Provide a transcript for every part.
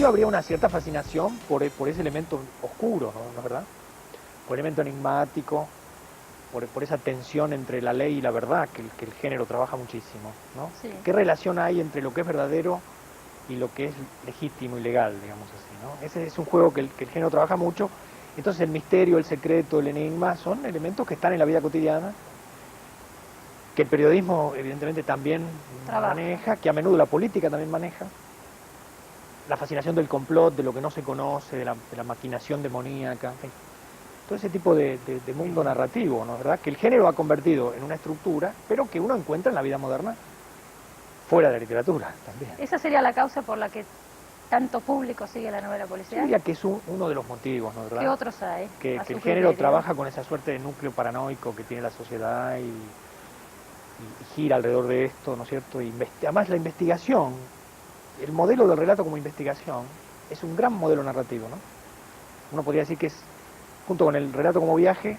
definitiva habría una cierta fascinación por ese elemento oscuro, ¿no? ¿No es verdad? Por el elemento enigmático, por esa tensión entre la ley y la verdad, que el género trabaja muchísimo, ¿no? Sí. ¿Qué relación hay entre lo que es verdadero y lo que es legítimo y legal, digamos así, ¿no? Ese es un juego que el género trabaja mucho. Entonces el misterio, el secreto, el enigma son elementos que están en la vida cotidiana, que el periodismo evidentemente también maneja, que a menudo la política también maneja. La fascinación del complot, de lo que no se conoce, de la maquinación demoníaca, en fin. Todo ese tipo de mundo narrativo, ¿no es verdad? Que el género ha convertido en una estructura, pero que uno encuentra en la vida moderna fuera de la literatura también. ¿Esa sería la causa por la que tanto público sigue la novela policial? Yo diría que es uno de los motivos, ¿no es verdad? ¿Qué otros hay? Que el género trabaja con esa suerte de núcleo paranoico que tiene la sociedad y gira alrededor de esto, ¿no es cierto? Y además la investigación, el modelo del relato como investigación, es un gran modelo narrativo, ¿no? Uno podría decir que es, junto con el relato como viaje,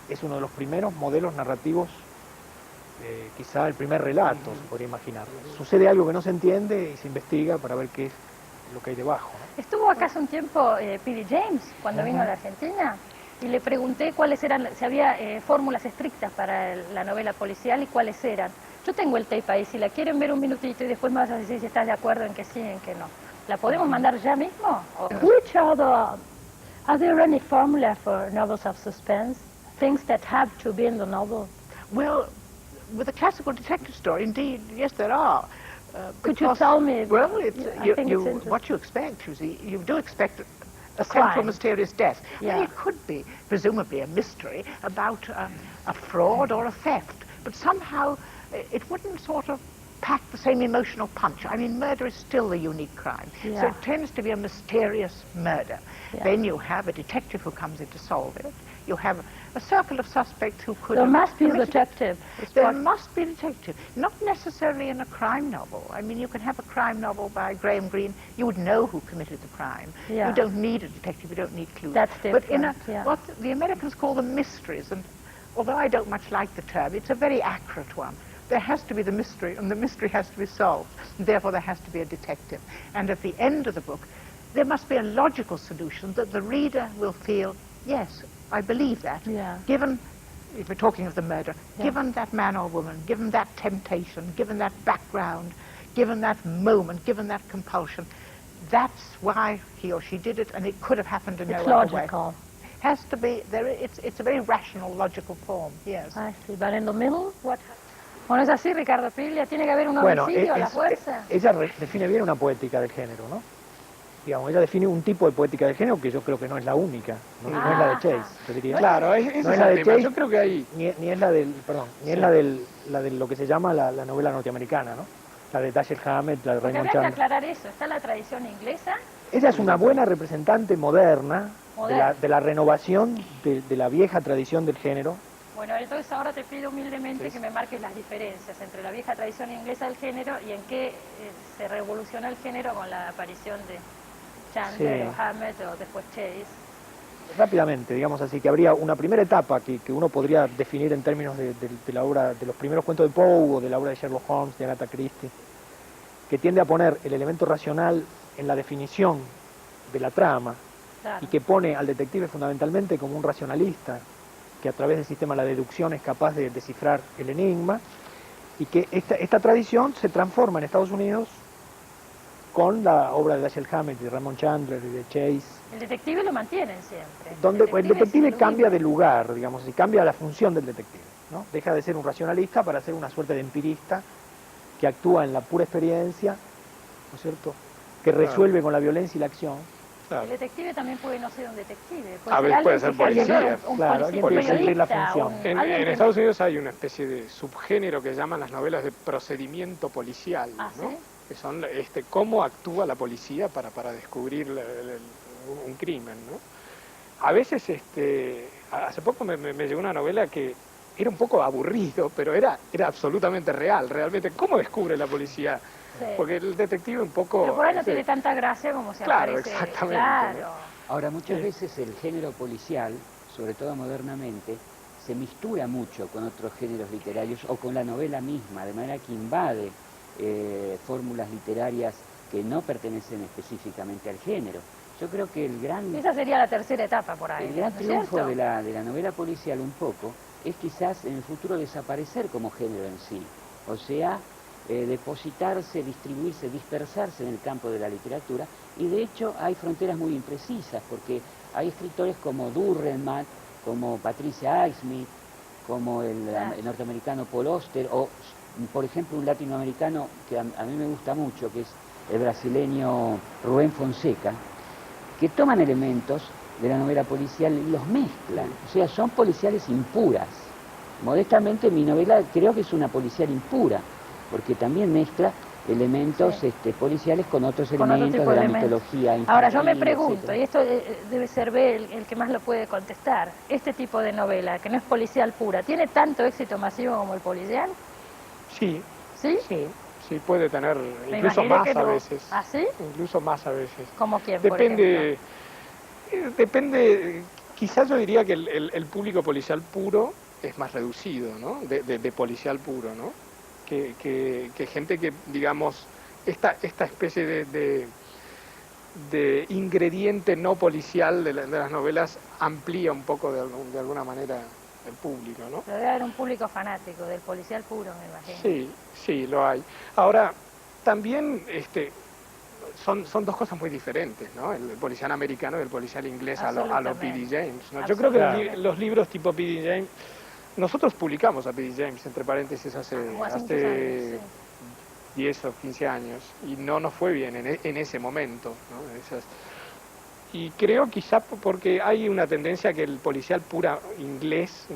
es uno de los primeros modelos narrativos, quizá el primer relato, se podría imaginar. Sucede algo que no se entiende y se investiga para ver qué es lo que hay debajo, ¿no? Estuvo acá hace un tiempo P.D. James, cuando vino a la Argentina, y le pregunté cuáles eran, si había fórmulas estrictas para la novela policial y cuáles eran. Yo tengo el tape ahí, si la quieren ver un minutito y después me vas a decir si estás de acuerdo en que sí, en que no. ¿La podemos mandar ya mismo? Which are there any formula for novels of suspense? Things that have to be in the novel? Well, with a classical detective story, indeed, yes, there are. Could you tell me? Well, what you expect, you see, you do expect a central mysterious death. Yeah. And it could be, presumably, a mystery about a fraud or a theft, but somehow it wouldn't sort of pack the same emotional punch. I mean, murder is still the unique crime, so it tends to be a mysterious murder. Yeah. Then you have a detective who comes in to solve it. You have a circle of suspects who could... There must be a detective. There must be a detective. Not necessarily in a crime novel. I mean, you can have a crime novel by Graham Greene. You would know who committed the crime. Yeah. You don't need a detective. You don't need clues. That's different. But in what the Americans call the mysteries, and although I don't much like the term, it's a very accurate one. There has to be the mystery, and the mystery has to be solved. And therefore, there has to be a detective. And at the end of the book, there must be a logical solution that the reader will feel, yes, I believe that. Yeah. Given, if we're talking of the murder, given that man or woman, given that temptation, given that background, given that moment, given that compulsion, that's why he or she did it, and it could have happened in no other way. It's logical. Has to be, it's a very rational, logical form, yes. I see, but in the middle, what happens? Bueno, es así, Ricardo Piglia, tiene que haber un homicidio a la fuerza. Ella define bien una poética del género, ¿no? Digamos, ella define un tipo de poética del género que yo creo que no es la única, no es la de Chase, yo diría. Claro, no es la de Chase, yo creo que hay... ni es la del, perdón, ni es la de lo que se llama la novela norteamericana, ¿no? La de Dashiell Hammett, la de Porque Raymond habría que Chandler. aclarar eso, está la tradición inglesa. Ella es una buena representante moderna. De la renovación de la vieja tradición del género. Bueno, entonces ahora te pido humildemente que me marques las diferencias entre la vieja tradición inglesa del género y en qué se revoluciona el género con la aparición de Chandler o Hammett o después Chase. Rápidamente, digamos así, que habría una primera etapa que uno podría definir en términos de la obra, de los primeros cuentos de Poe o de la obra de Sherlock Holmes, de Agatha Christie, que tiende a poner el elemento racional en la definición de la trama. Claro. Y que pone al detective fundamentalmente como un racionalista, que a través del sistema de la deducción es capaz de descifrar el enigma, y que esta tradición se transforma en Estados Unidos con la obra de Dashiell Hammett, de Raymond Chandler y de Chase. El detective lo mantienen siempre. Donde el detective cambia de lugar, digamos, y cambia la función del detective, ¿no? Deja de ser un racionalista para ser una suerte de empirista que actúa en la pura experiencia, ¿no es cierto?, que resuelve con la violencia y la acción. Claro. El detective también puede no ser un detective. A veces puede ser policía. Claro, alguien puede cumplir la función. En Estados Unidos hay una especie de subgénero que llaman las novelas de procedimiento policial, ¿no? ¿Sí? Que son cómo actúa la policía para descubrir un crimen, ¿no? A veces, hace poco me llegó una novela que era un poco aburrido, pero era absolutamente real, realmente. ¿Cómo descubre la policía? Sí. Porque el detective un poco... Pero por ahí no tiene tanta gracia como se aparece. Claro, exactamente. Claro. ¿No? Ahora, muchas veces el género policial, sobre todo modernamente, se mistura mucho con otros géneros literarios o con la novela misma, de manera que invade fórmulas literarias que no pertenecen específicamente al género. Yo creo que el gran... Esa sería la tercera etapa por ahí. El gran ¿no es triunfo cierto? de la novela policial un poco es quizás en el futuro desaparecer como género en sí, o sea, depositarse, distribuirse, dispersarse en el campo de la literatura, y de hecho hay fronteras muy imprecisas, porque hay escritores como Durrenmatt, como Patricia Highsmith, como el norteamericano Paul Auster, o por ejemplo un latinoamericano que a mí me gusta mucho, que es el brasileño Rubén Fonseca, que toman elementos de la novela policial y los mezclan, o sea, son policiales impuras. Modestamente mi novela creo que es una policial impura, porque también mezcla elementos policiales con otros Con otro elementos tipo de la elementos. mitología infantil. Ahora yo me pregunto, etcétera. y esto debe ser B el que más lo puede contestar, este tipo de novela, que no es policial pura, ¿tiene tanto éxito masivo como el policial? Sí, ¿Sí? sí, sí puede tener, Me incluso imaginé más que a no. veces. ¿Ah, sí? Incluso más a veces. ¿Como quién, por Depende, ejemplo? depende, quizás yo diría que el público policial puro es más reducido, ¿no? De policial puro, ¿no? Que gente que, digamos, esta especie de ingrediente no policial de las novelas amplía un poco de alguna manera el público, ¿no? Pero debe haber un público fanático del policial puro, me imagino. Sí, sí, lo hay. Ahora, también son dos cosas muy diferentes, ¿no? El policial americano y el policial inglés a lo P.D. James, ¿no? Yo creo que los libros tipo P.D. James, nosotros publicamos a P.D. James, entre paréntesis, hace muchos años, sí. 10 o 15 años, y no nos fue bien en ese momento, ¿no? Y creo quizá porque hay una tendencia que el policial pura inglés,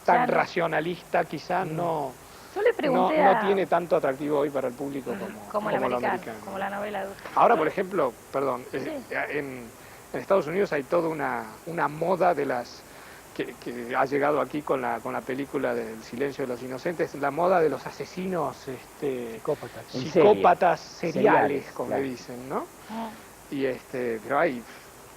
tan racionalista, quizá no Yo le pregunté no tiene tanto atractivo hoy para el público como el el americano, americano. como la novela. Ahora, por ejemplo, perdón, Sí. en Estados Unidos hay toda una moda de las que ha llegado aquí con la película del Silencio de los Inocentes, la moda de los asesinos psicópatas seriales, como le dicen, ¿no? Y pero hay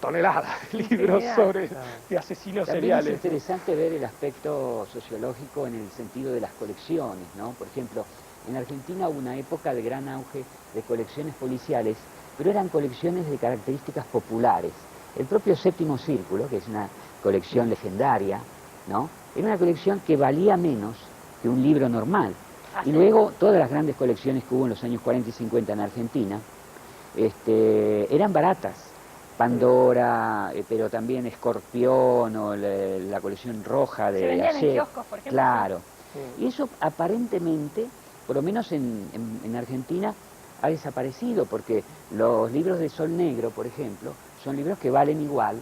toneladas de libros sobre de asesinos También seriales. es interesante ver el aspecto sociológico en el sentido de las colecciones, ¿no? Por ejemplo, en Argentina hubo una época de gran auge de colecciones policiales, pero eran colecciones de características populares. El propio Séptimo Círculo, que es una colección legendaria, ¿no? Era una colección que valía menos que un libro normal. Y luego todas las grandes colecciones que hubo en los años 40 y 50 en Argentina eran baratas. Pandora, pero también Escorpión o la colección roja de Se vendían Hachette. en kioscos, por ejemplo. Claro. Y eso aparentemente, por lo menos en Argentina, ha desaparecido, porque los libros de Sol Negro, por ejemplo, son libros que valen igual,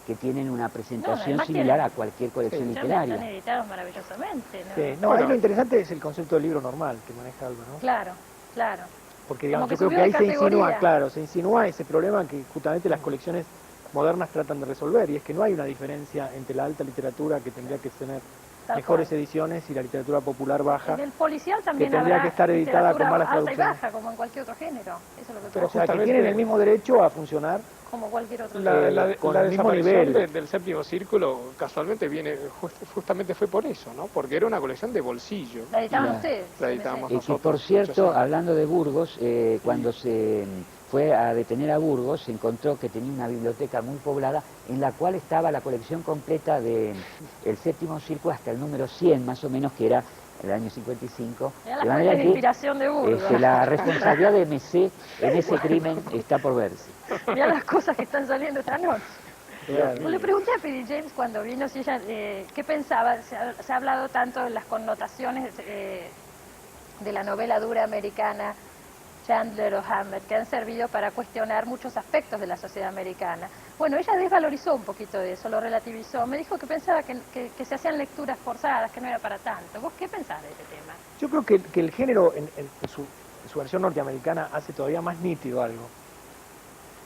que tienen una presentación similar a cualquier colección literaria. Están editados maravillosamente, ¿no? Sí, no, ahí lo interesante es el concepto del libro normal que maneja Alba, ¿no? Claro, claro. Porque digamos, Como yo que creo que ahí subió de categoría. se insinúa ese problema que justamente las colecciones modernas tratan de resolver, y es que no hay una diferencia entre la alta literatura, que tendría que tener mejores ediciones, y la literatura popular baja. En el policial también que tendría habrá que estar editada con malas alta y traducciones. baja, como en cualquier otro género. Eso es lo que Pero O sea, que justamente tienen el mismo derecho a funcionar. como cualquier otro La género. con la el mismo desaparición nivel. del Séptimo Círculo casualmente justamente fue por eso, ¿no? Porque era una colección de bolsillo. La editaban Claro. ustedes. La editamos Que nosotros. por cierto, muchos años. hablando de Burgos, cuando se fue a detener a Burgos, se encontró que tenía una biblioteca muy poblada en la cual estaba la colección completa del Séptimo Círculo hasta el número 100 más o menos, que era el año 55. Mirá De la manera fuente de que inspiración de Burgos. la responsabilidad de MC en ese crimen está por verse. Mirá las cosas que están saliendo esta noche. Claro. Yo le pregunté a P.D. James cuando vino si ella, qué pensaba. Se ha hablado tanto de las connotaciones de la novela dura americana, Chandler o Hamlet, que han servido para cuestionar muchos aspectos de la sociedad americana. Bueno, ella desvalorizó un poquito de eso, lo relativizó. Me dijo que pensaba que se hacían lecturas forzadas, que no era para tanto. ¿Vos qué pensás de este tema? Yo creo que el género en su versión norteamericana hace todavía más nítido algo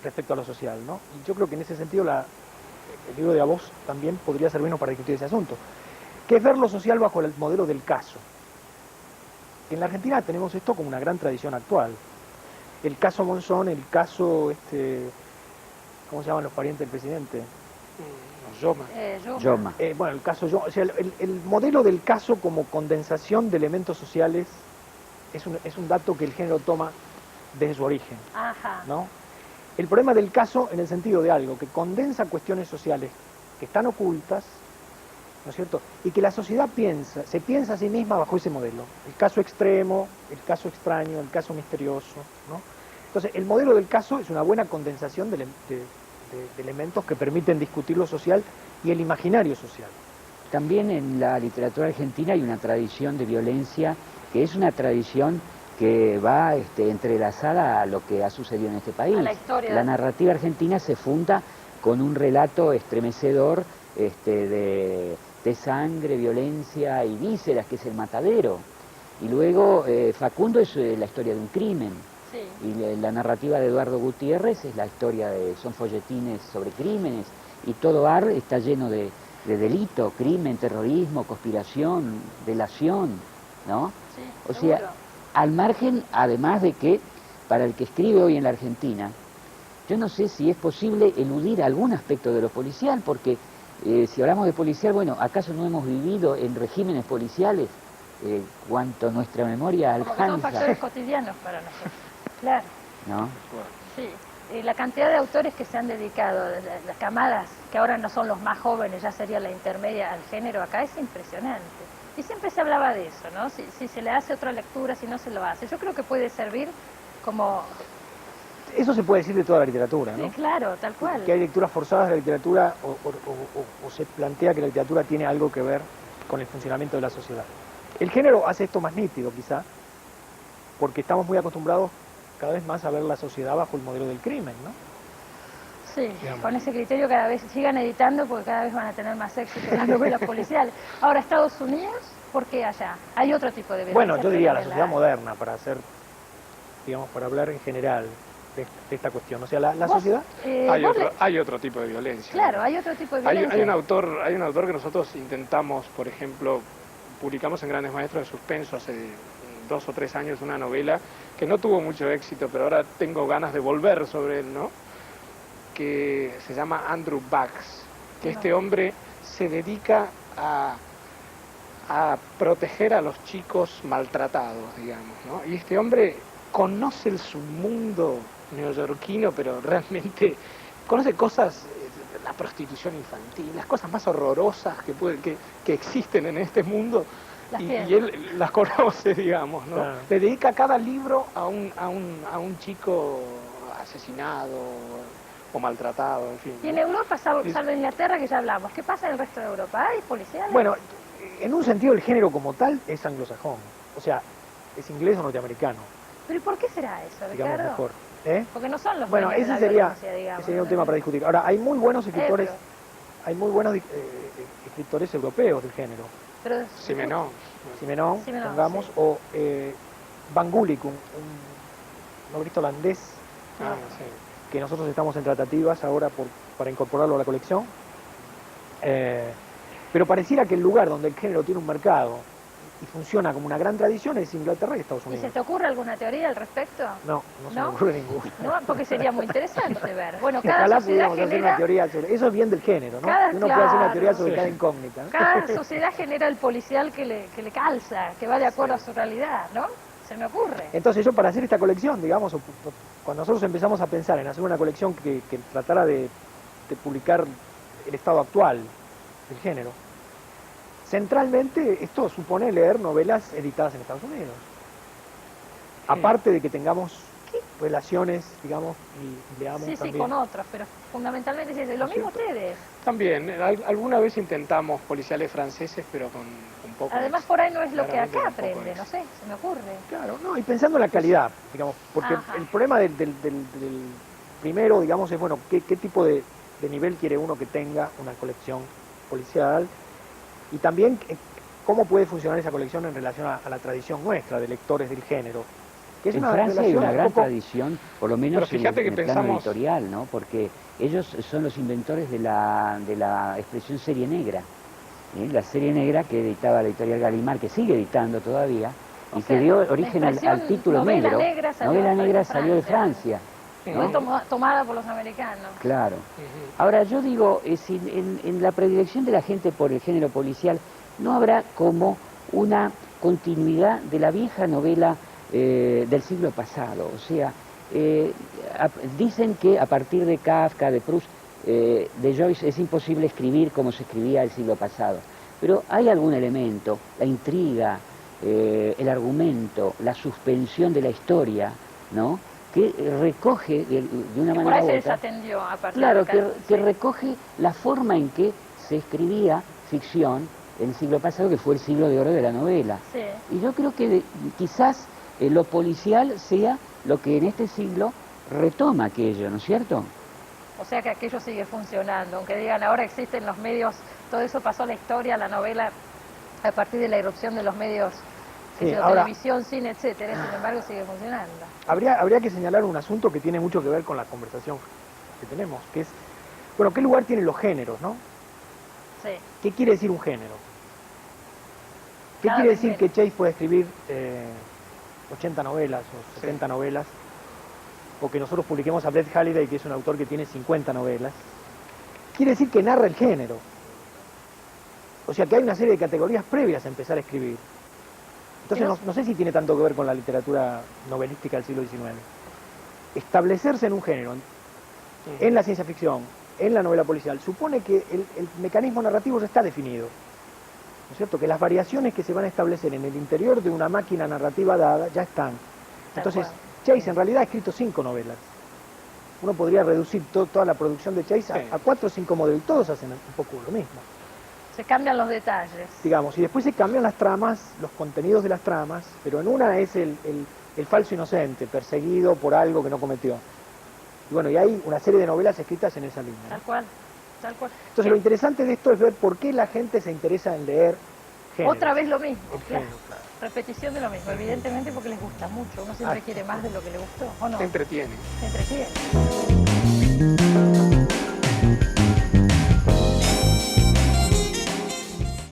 respecto a lo social, ¿no? Y yo creo que en ese sentido el libro de A Voz también podría servirnos para discutir ese asunto, que es ver lo social bajo el modelo del caso. En la Argentina tenemos esto como una gran tradición actual. El caso Monzón, el caso, ¿cómo se llaman los parientes del presidente? Yoma. Yoma. Bueno, el caso Yoma, o sea, el modelo del caso como condensación de elementos sociales es un dato que el género toma desde su origen, Ajá. ¿no? El problema del caso en el sentido de algo que condensa cuestiones sociales que están ocultas, ¿no es cierto? Y que la sociedad se piensa a sí misma bajo ese modelo. El caso extremo, el caso extraño, el caso misterioso, ¿no? Entonces, el modelo del caso es una buena condensación de elementos que permiten discutir lo social y el imaginario social. También en la literatura argentina hay una tradición de violencia que es una tradición que va entrelazada a lo que ha sucedido en este país. A la historia. La narrativa argentina se funda con un relato estremecedor de sangre, violencia y vísceras, que es El Matadero. Y luego Facundo es la historia de un crimen. Sí. Y la narrativa de Eduardo Gutiérrez es la historia son folletines sobre crímenes. Y todo AR está lleno de delito, crimen, terrorismo, conspiración, delación, ¿no? Sí, O seguro. sea, al margen, además de que para el que escribe hoy en la Argentina, yo no sé si es posible eludir algún aspecto de lo policial, porque si hablamos de policial, bueno, ¿acaso no hemos vivido en regímenes policiales cuanto nuestra memoria Como que son alcanza? factores cotidianos para nosotros. Claro, ¿No? sí. Y la cantidad de autores que se han dedicado, las camadas que ahora no son los más jóvenes, ya sería la intermedia al género acá, es impresionante. Y siempre se hablaba de eso, ¿no? Si se le hace otra lectura, si no se lo hace. Yo creo que puede servir como... Eso se puede decir de toda la literatura, ¿no? Sí, claro, tal cual. Que hay lecturas forzadas de la literatura o se plantea que la literatura tiene algo que ver con el funcionamiento de la sociedad. El género hace esto más nítido, quizá, porque estamos muy acostumbrados cada vez más a ver la sociedad bajo el modelo del crimen, ¿no? Sí, Digamos. con ese criterio cada vez sigan editando porque cada vez van a tener más éxito las novelas policiales. Ahora, Estados Unidos, ¿por qué allá? Hay otro tipo de violencia. Bueno, yo diría la que sociedad moderna, para hacer, digamos, para hablar en general de esta cuestión. O sea, la sociedad... Hay otro tipo de violencia. Claro, ¿no? hay otro tipo de Hay violencia. un autor que nosotros intentamos, por ejemplo, publicamos en Grandes Maestros de Suspenso hace 2 o 3 años una novela que no tuvo mucho éxito, pero ahora tengo ganas de volver sobre él, ¿no? Que se llama Andrew Baggs, que este hombre se dedica a proteger a los chicos maltratados, digamos, ¿no? Y este hombre conoce el submundo neoyorquino, pero realmente conoce cosas, la prostitución infantil, las cosas más horrorosas que existen en este mundo, y él las conoce, digamos, ¿no? Claro. Le dedica cada libro a un chico asesinado o maltratado, en fin. Y en Europa, salvo Inglaterra, que ya hablamos, ¿qué pasa en el resto de Europa? ¿Hay policiales? Bueno, en un sentido el género como tal es anglosajón, o sea, es inglés o norteamericano, ¿Pero y por qué será eso, digamos Ricardo? mejor. ¿Eh? Porque no son los Bueno, dueños de ese la sería, violencia, digamos, sería un ¿no? tema para discutir. Ahora, hay muy buenos escritores, pero- hay muy buenos escritores europeos del género. Pero, Simenon. Simenon, Simenon, pongamos, sí. o Van Gulik, un novelista holandés, Ah, sí. que nosotros estamos en tratativas ahora para incorporarlo a la colección. Pero pareciera que el lugar donde el género tiene un mercado y funciona como una gran tradición es Inglaterra y Estados ¿Y Unidos. se te ocurre alguna teoría al respecto? No se me ¿No? ocurre ninguna. No, porque sería muy interesante ver. Bueno, cada Ojalá sociedad pudiéramos hacer una genera... teoría sobre eso, es bien del género, ¿no? Cada- Uno puede hacer una teoría claro, sobre sí. cada incógnita, ¿no? Cada sociedad genera el policial que le calza, que va de acuerdo a su realidad, ¿no? Se me ocurre. Entonces yo para hacer esta colección, digamos, cuando nosotros empezamos a pensar en hacer una colección que tratara de publicar el estado actual del género, centralmente esto supone leer novelas editadas en Estados Unidos. Aparte de que tengamos relaciones, digamos, y leamos Sí, sí, también. con otros, pero fundamentalmente sí, lo mismo ustedes. También, alguna vez intentamos policiales franceses, pero con poco Además, éxito. por ahí no es lo que Claramente acá con poco aprende, no éxito. sé, se me ocurre. Claro, no, y pensando en la calidad, digamos, porque Ajá. el problema del primero, digamos, es, bueno, qué tipo de nivel quiere uno que tenga una colección policial, y también cómo puede funcionar esa colección en relación a la tradición nuestra de lectores del género. Que es En una Francia hay relación una un gran poco- tradición, por lo menos Pero fíjate en que el plano pensamos- editorial, ¿no? Porque ellos son los inventores de la expresión serie negra. La serie negra que editaba la editorial Gallimard, que sigue editando todavía, O y sea, que dio la origen expresión al título novela negro. negra salió Novela de negra salió de Francia. Fue tomada por los americanos. Claro. Ujú. Ahora, yo digo, si en la predilección de la gente por el género policial, ¿no habrá como una continuidad de la vieja novela del siglo pasado. O sea, dicen que a partir de Kafka, de Proust, de Joyce, es imposible escribir como se escribía el siglo pasado. Pero hay algún elemento, la intriga, el argumento, la suspensión de la historia, ¿no?, que recoge de una manera u otra. Por ahí se desatendió a partir Claro, de que recoge la forma en que se escribía ficción en el siglo pasado, que fue el siglo de oro de la novela. Sí. Y yo creo que quizás lo policial sea lo que en este siglo retoma aquello, ¿no es cierto? O sea que aquello sigue funcionando, aunque digan ahora existen los medios, todo eso pasó a la historia, la novela, a partir de la irrupción de los medios, Sí, ahora, televisión, cine, etcétera, sin embargo sigue funcionando. Habría que señalar un asunto que tiene mucho que ver con la conversación que tenemos, que es, bueno, ¿qué lugar tienen los géneros, no? Sí. ¿Qué quiere decir un género? ¿Qué Cada quiere vez decir menos. que Chase puede escribir 80 novelas o 70 novelas? O que nosotros publiquemos a Brett Halliday, que es un autor que tiene 50 novelas. Quiere decir que narra el género. O sea que hay una serie de categorías previas a empezar a escribir. Entonces no sé si tiene tanto que ver con la literatura novelística del siglo XIX. Establecerse en un género, en la ciencia ficción, en la novela policial, supone que el mecanismo narrativo ya está definido. ¿No es cierto? Que las variaciones que se van a establecer en el interior de una máquina narrativa dada ya están. Entonces, Chase en realidad ha escrito 5 novelas. Uno podría reducir toda la producción de Chase a 4 o 5 modelos, y todos hacen un poco lo mismo. Se cambian los detalles. Digamos, y después se cambian las tramas, los contenidos de las tramas, pero en una es el falso inocente, perseguido por algo que no cometió. Y bueno, y hay una serie de novelas escritas en esa línea, ¿no? Tal cual, tal cual. Entonces lo interesante de esto es ver por qué la gente se interesa en leer género. Otra vez lo mismo, El claro. género, claro. Repetición de lo mismo, evidentemente porque les gusta mucho. Uno siempre quiere más de lo que le gustó, ¿o no? Te entretiene. Se entretiene.